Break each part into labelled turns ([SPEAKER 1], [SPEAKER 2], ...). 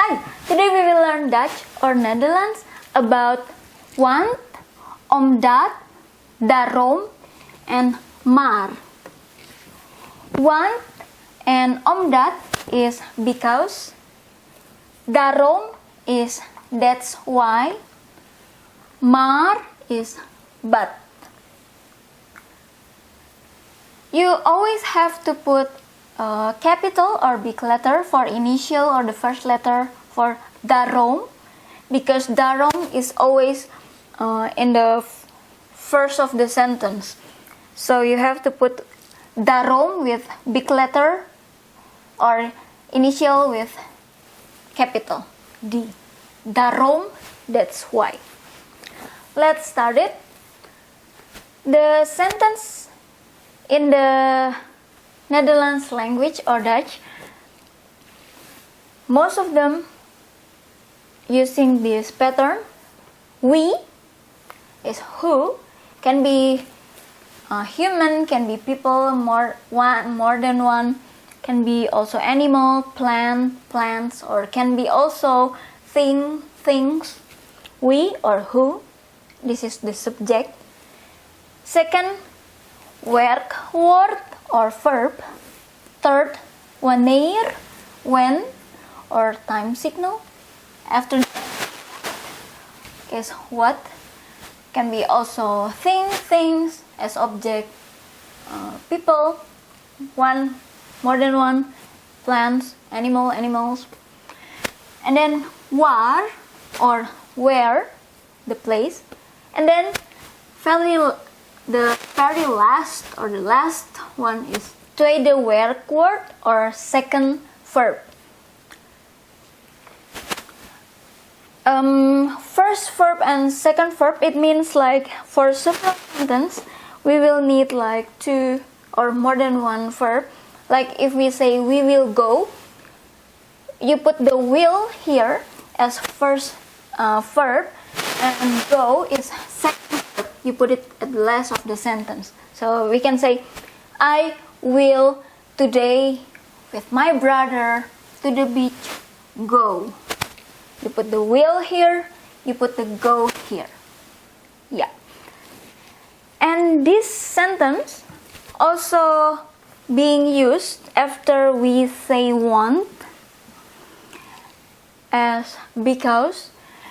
[SPEAKER 1] Hi, today we will learn Dutch or Netherlands about want, omdat, daarom, and maar. Want and omdat is because, daarom is that's why, maar is but. You always have to put a capital or big letter for initial or the first letter for daarom, because daarom is always in the first of the sentence. So you have to put daarom with big letter or initial with capital D. Daarom, that's why. Let's start it. The sentence in the Netherlands language or Dutch, most of them using this pattern. We is who, can be human, can be people, more than one, can be also animal, plants, or can be also things. We or who, this is the subject. Second, werkwoord or verb. Third, wanneer, when, or time signal. After is what, can be also things as object, people, one, more than one, plants, animals. And then waar or where, the place. And then the very last or the last one is tweede werkwoord or second verb. First verb and second verb, it means like for several sentences we will need like two or more than one verb. Like if we say we will go, you put the will here as first verb and go is second verb. You put it at the last of the sentence. So we can say I will today with my brother to the beach go. You put the will here, you put the go here. Yeah. And this sentence also being used after we say want as because,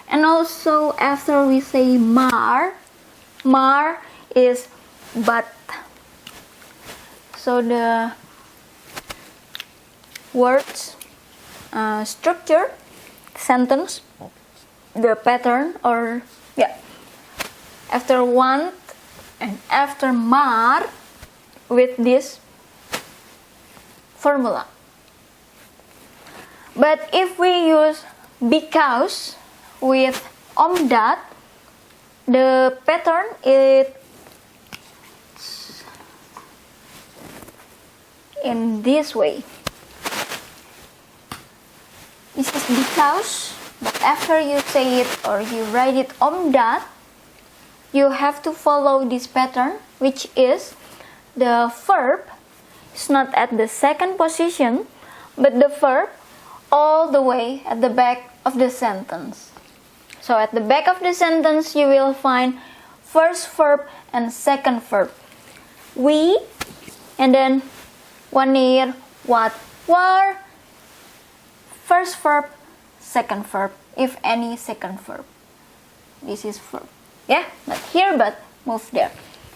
[SPEAKER 1] and also after we say maar. Maar is but. So the words structure sentence, the pattern, or after want and after maar with this formula. But if we use because with omdat, the pattern is in this way. This is because, but after you say it or you write it omdat, you have to follow this pattern, which is the verb is not at the second position, but the verb all the way at the back of the sentence. So at the back of the sentence you will find first verb and second verb. We, and then wanneer, what, waar, first verb, second verb, if any second verb. This is verb. Yeah, not here but move there.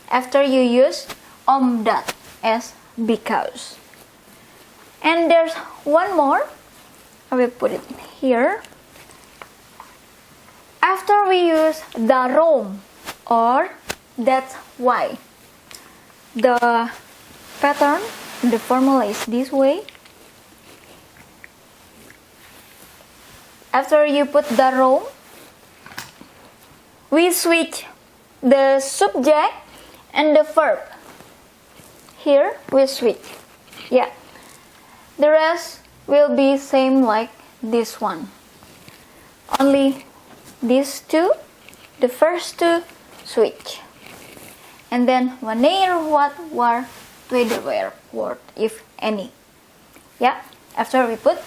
[SPEAKER 1] After you use omdat as because. And there's one more. I will put it here. After we use daarom or that's why, the pattern, the formula is this way. After you put daarom, we switch the subject and the verb. Here we switch. Yeah. The rest will be same like this one. Only these two, the first two, switch. And then wanneer, what, waar, tweede werkwoord, if any. Yeah, after we put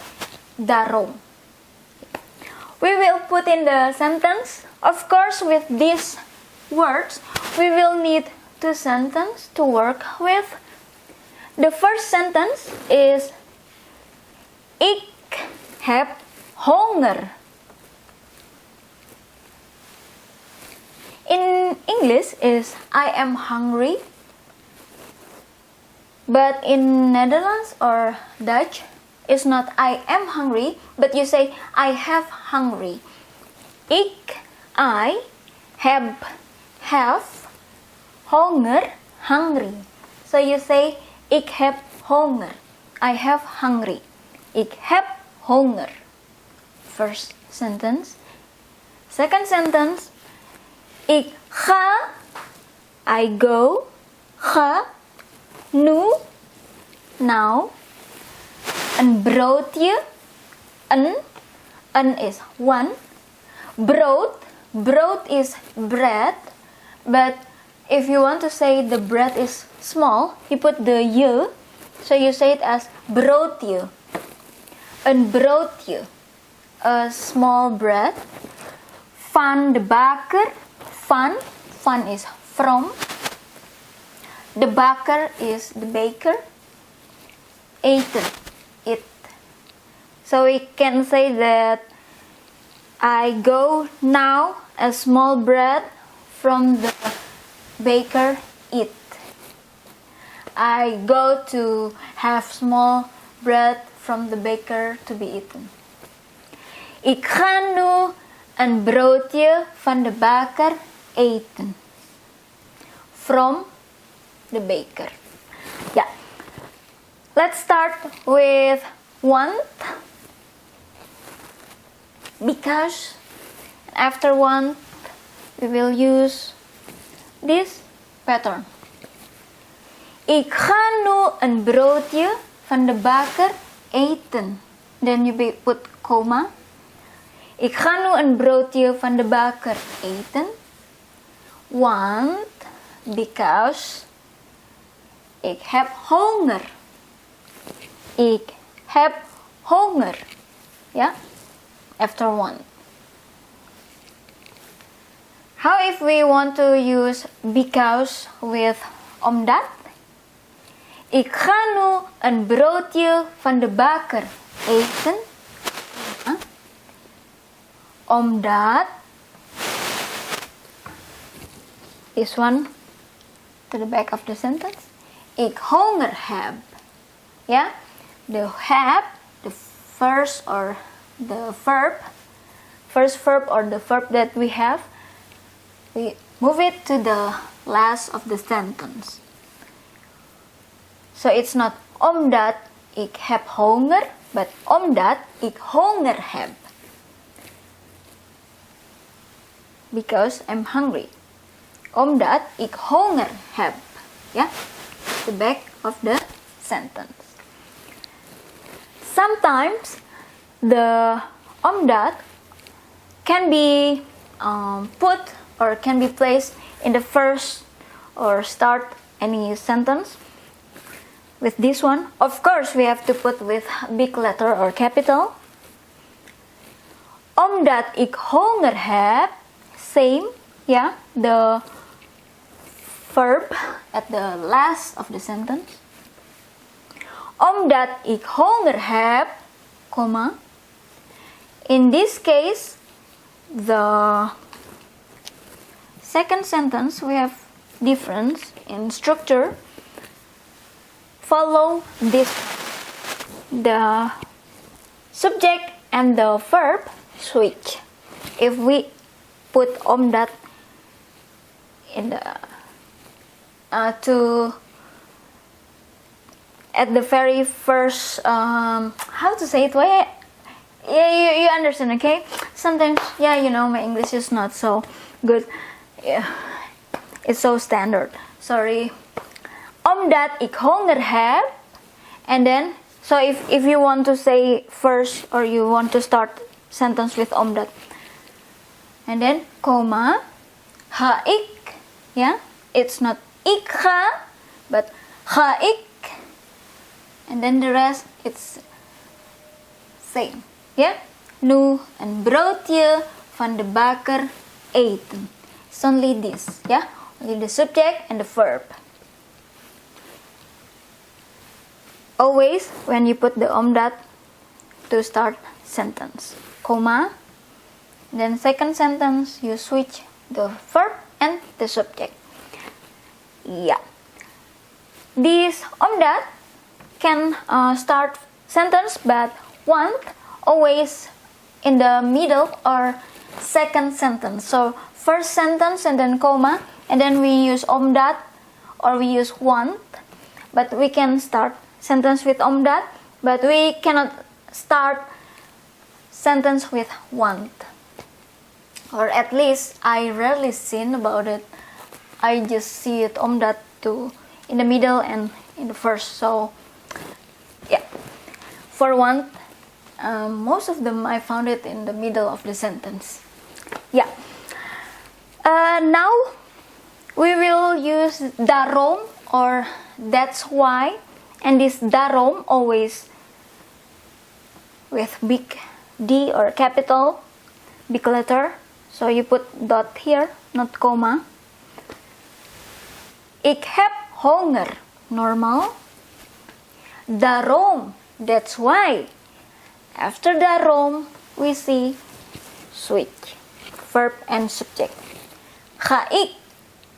[SPEAKER 1] daarom. we will put in the sentence. Of course, with these words, we will need two sentences to work with. The first sentence is Ik heb honger. In English is I am hungry. But in Netherlands or Dutch, it's not I am hungry, but you say I have hungry. I have honger, hungry. So you say ik heb honger. I have hungry. Ik heb honger. First sentence. Second sentence. Ik ga, I go, ga, nu, now. Een broodje, een is one. Brood is bread, but if you want to say the bread is small, you put the je, so you say it as broodje. Een broodje, a small bread. Van de bakker, van is from. De bakker is the baker. Eten, eat. So we can say that I go now a small bread from the baker eat. I go to have small bread from the baker to be eaten. Ik ga nu een broodje van de bakker eten. From the baker. Yeah. Let's start with want. Because after want, we will use this pattern. Ik ga nu een broodje van de bakker eten. Then you put comma. Ik ga nu een broodje van de bakker eten. Want, because, ik heb honger. Ik heb honger. Yeah? After one. How if we want to use because with omdat? Ik ga nu een broodje van de bakker eten. Omdat this one to the back of the sentence. Ik honger heb. Yeah? The have, the first or the verb, first verb or the verb that we have, we move it to the last of the sentence. So it's not omdat ik heb honger, but omdat ik honger heb. Because I'm hungry. Omdat ik honger heb. Yeah? The back of the sentence. Sometimes the omdat can be put or can be placed in the first or start any sentence. With this one, of course, we have to put with big letter or capital. Omdat ik honger heb, same, yeah, the verb at the last of the sentence. Omdat ik honger heb, comma. In this case, the second sentence we have difference in structure. Follow this. The subject and the verb switch. If we put omdat in the at the very first how to say it? Why? Yeah, you understand, okay? Sometimes, yeah, you know, my English is not so good. Yeah, it's so standard. Sorry. Omdat ik honger heb, and then, so if you want to say first or you want to start sentence with omdat, and then comma, ga ik, yeah, it's not ik ga, but ga ik, and then the rest it's same, yeah, nu een broodje van de bakker eten. It's only this, yeah? Only the subject and the verb. Always when you put the omdat to start sentence, comma, then second sentence you switch the verb and the subject. Yeah. This omdat can start sentence but want always in the middle or second sentence. So first sentence and then comma, and then we use omdat or we use want, but we can start sentence with omdat, but we cannot start sentence with want. Or at least I rarely seen about it. I just see it omdat to in the middle and in the first. So yeah, for want, most of them I found it in the middle of the sentence. Yeah. Now we will use daarom or that's why, and this daarom always with big D or capital, big letter. So you put dot here, not comma. Ik heb honger, normal. Daarom, that's why. After daarom, we see switch, verb and subject. Ga ik,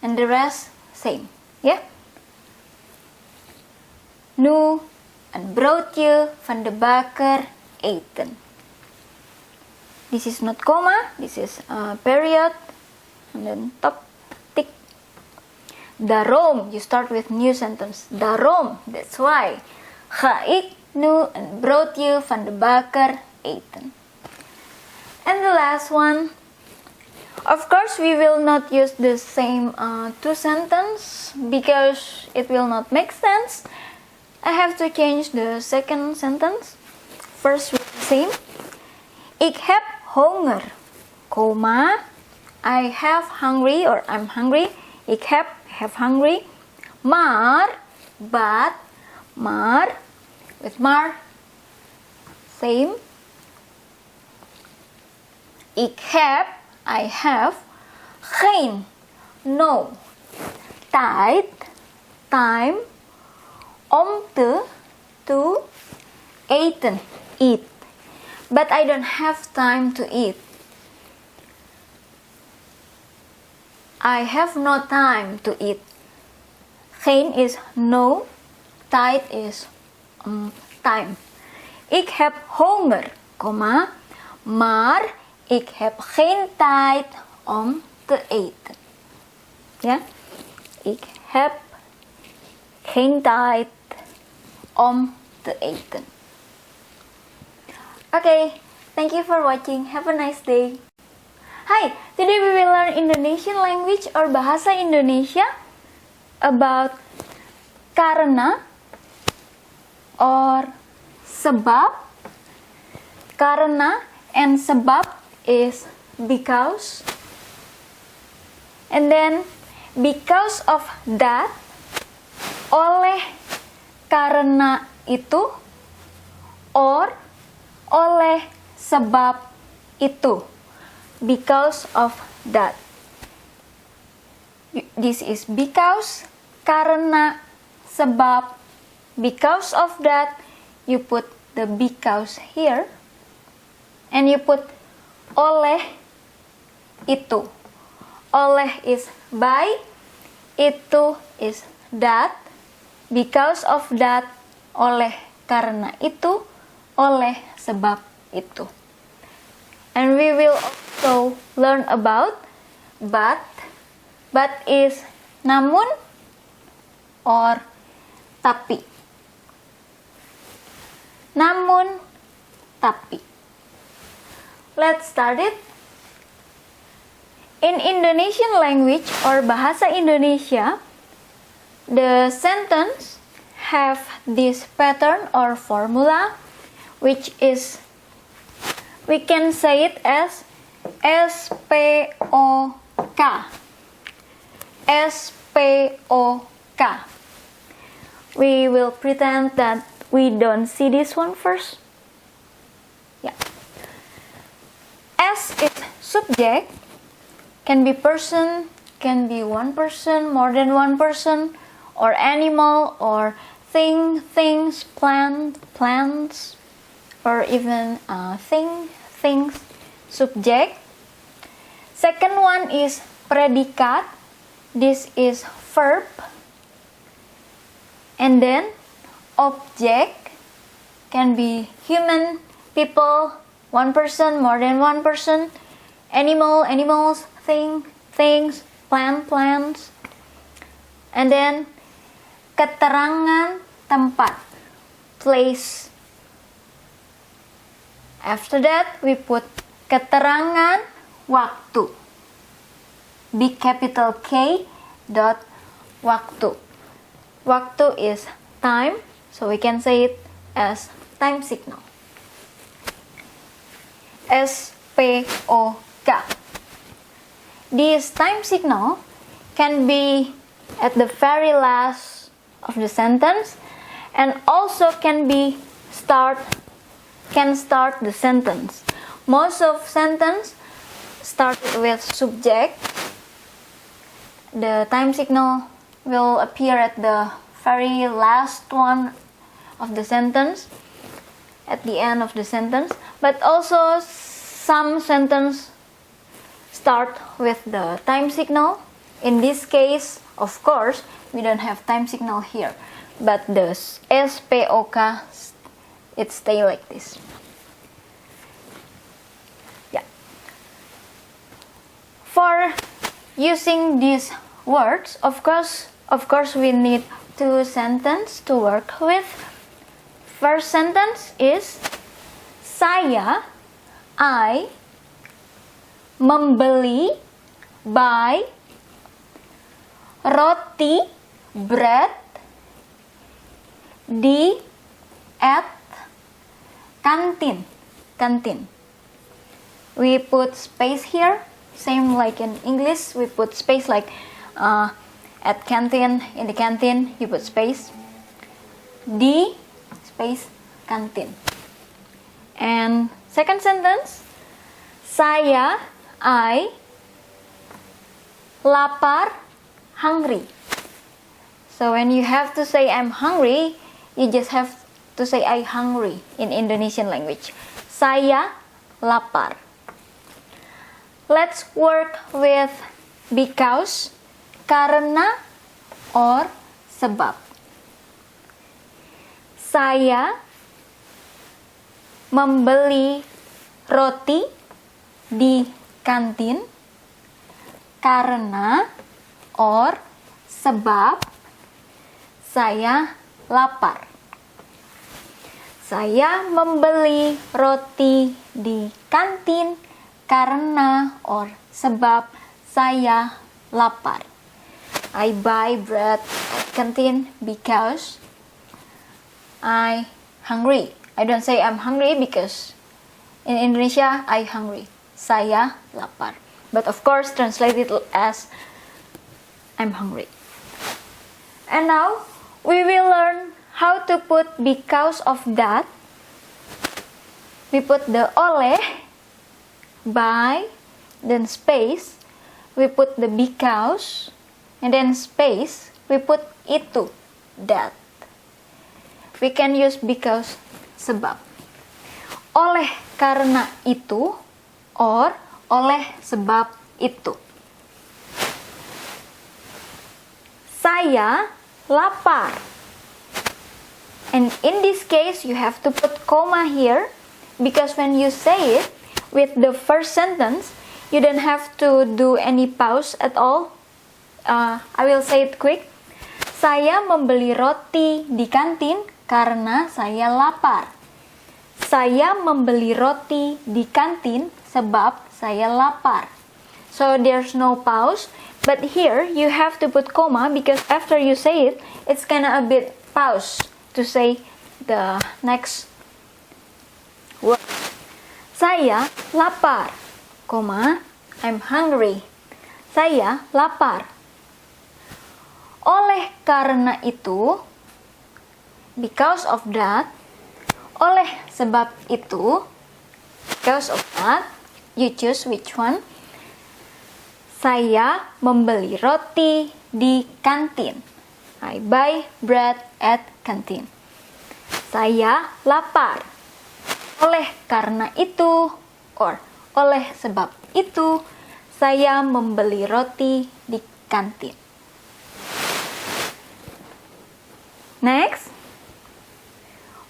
[SPEAKER 1] and the rest same, yeah? Nu een broodje van de bakker eten. This is not comma, this is period, and then top, tick. Daarom, you start with new sentence. Daarom, that's why. Ga ik nu een broodje van de bakker eten. And the last one, of course we will not use the same two sentence because it will not make sense. I have to change the second sentence. First with the same. Ik heb honger, comma. I have hungry or I'm hungry. Ik have hungry. Maar, but, maar, with maar, same. Ik heb, I have, geen, no, tijd, time, om te, to, eten, eat. But I don't have time to eat. I have no time to eat. Geen is no, tijd is time. Ik heb honger, comma, maar ik heb geen tijd om te eten. Ja? Ik heb geen tijd om te eten. Okay, thank you for watching. Have a nice day. Hi, today we will learn Indonesian language or Bahasa Indonesia about karena or sebab. Karena and sebab is because. And then because of that, oleh karena itu, or oleh sebab itu, because of that. This is because, karena, sebab, because of that. You put the because here, and you put oleh itu. Oleh is by, itu is that, because of that, oleh karena itu, oleh sebab itu. And we will also learn about but. But is namun or tapi. Namun, tapi. Let's start it. In Indonesian language or Bahasa Indonesia, the sentence have this pattern or formula, which is, we can say it as SPOK. SPOK. We will pretend that we don't see this one first. Yeah. Subject can be person, can be one person, more than one person, or animal, or thing, things, plants, or even things. Subject. Second one is predicate. This is verb. And then object can be human, people, one person, more than one person, animal, animals, things, plants. And then keterangan tempat, place. After that, we put keterangan waktu. Big capital K dot waktu. Waktu is time, so we can say it as time signal. SPOK. This time signal can be at the very last of the sentence and also can start the sentence. Most of sentence started with subject. The time signal will appear at the very last one of the sentence, at the end of the sentence, but also some sentence start with the time signal. In this case, of course, we don't have time signal here, but the SPOK, it stay like this. Yeah. For using these words, of course, we need two sentences to work with. First sentence is I membeli, buy roti, bread at canteen. We put space here, same like in English, we put space like at canteen, in the canteen, you put space. Space canteen. And second sentence, I lapar, hungry. So when you have to say I'm hungry, you just have to say I hungry in Indonesian language. Saya lapar. Let's work with because, karena, or sebab. Saya membeli roti di kantin karena or sebab saya lapar. Saya membeli roti di kantin karena or sebab saya lapar. I buy bread at canteen because I hungry. I don't say I'm hungry because in Indonesia I hungry. Saya lapar. But of course translate it as I'm hungry. And now we will learn how to put because of that. We put the oleh, by, then space. We put the because, and then space. We put itu, that. We can use because, sebab. Oleh karena itu, or oleh sebab itu. Saya lapar. And in this case, you have to put comma here, because when you say it with the first sentence, you don't have to do any pause at all. I will say it quick. Saya membeli roti di kantin karena saya lapar. Saya membeli roti di kantin sebab saya lapar. So there's no pause, but here you have to put comma because after you say it, it's kinda a bit pause to say the next word. Saya lapar, comma, I'm hungry. Saya lapar. Oleh karena itu, because of that, oleh sebab itu, because of that, You choose which one. Saya membeli roti di kantin. I buy bread at canteen. Saya lapar. Oleh karena itu, or oleh sebab itu, saya membeli roti di kantin. Next,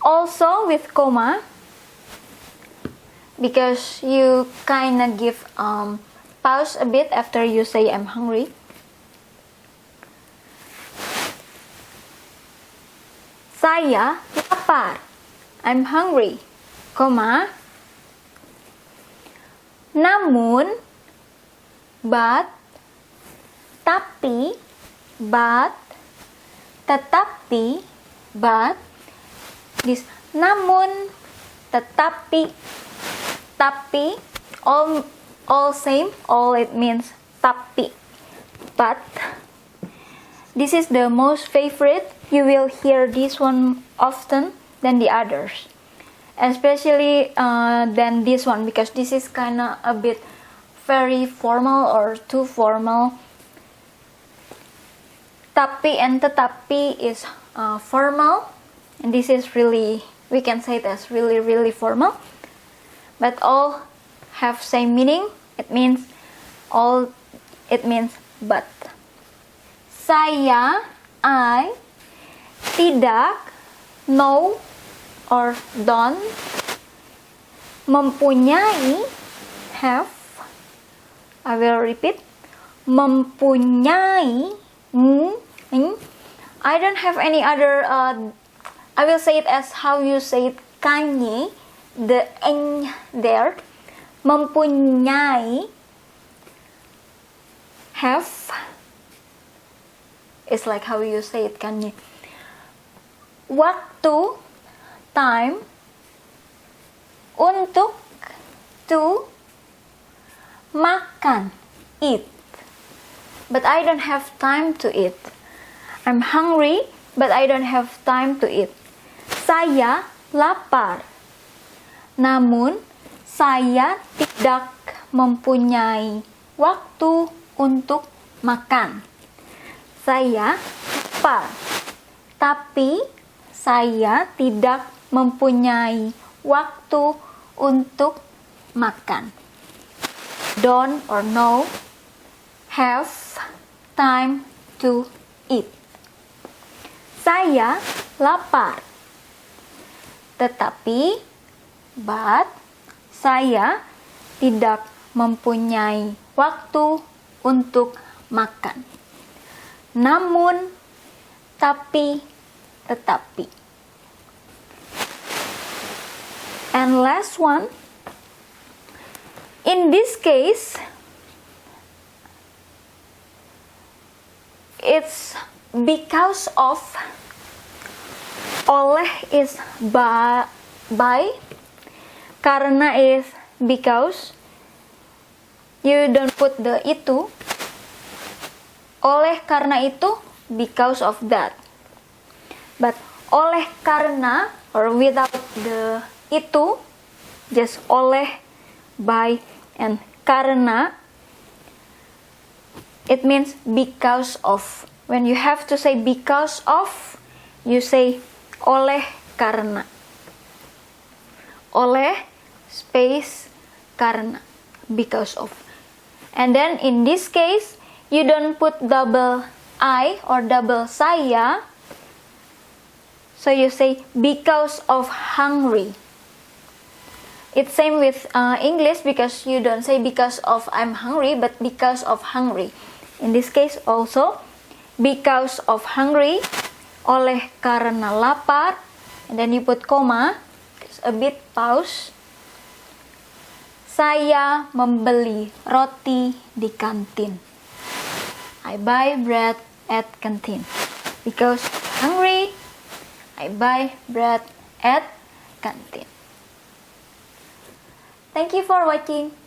[SPEAKER 1] also with comma, because you kinda give pause a bit after you say I'm hungry. Saya lapar. I'm hungry. Koma. Namun, but, tapi, but, tetapi, but, this namun, tetapi, tapi, all same, all it means tapi, but. This is the most favorite. You will hear this one often than the others, especially than this one, because this is kinda a bit very formal or too formal. Tapi and tetapi is formal, and this is really, we can say it as really formal, but all have same meaning. It means but. Saya, I, tidak, no, or don't, mempunyai, have, I will repeat, mempunyai, I don't have any other, I will say it as how you say it, kanye, the eng there, mempunyai, have, it's like how you say it, kanye. Waktu, time, untuk, to, makan, eat. But I don't have time to eat. I'm hungry, but I don't have time to eat. Saya lapar. Namun, saya tidak mempunyai waktu untuk makan. Saya lapar, tapi saya tidak mempunyai waktu untuk makan. Don't or no have time to eat. Saya lapar, tetapi but saya tidak mempunyai waktu untuk makan. Namun, tapi, tetapi. And last one, in this case, it's because of, oleh is by, karena is because, you don't put the itu, oleh karena itu, because of that. But oleh karena, or without the itu, just oleh, by, and karena, it means because of. When you have to say because of, you say oleh karena. Oleh space karena, because of. And then in this case, you don't put double I or double saya, so you say because of hungry. It's same with English, because you don't say because of I'm hungry, but because of hungry. In this case also, because of hungry, oleh karena lapar, and then you put comma, just a bit pause. Saya membeli roti di kantin. I buy bread at canteen. Because hungry, I buy bread at canteen. Thank you for watching.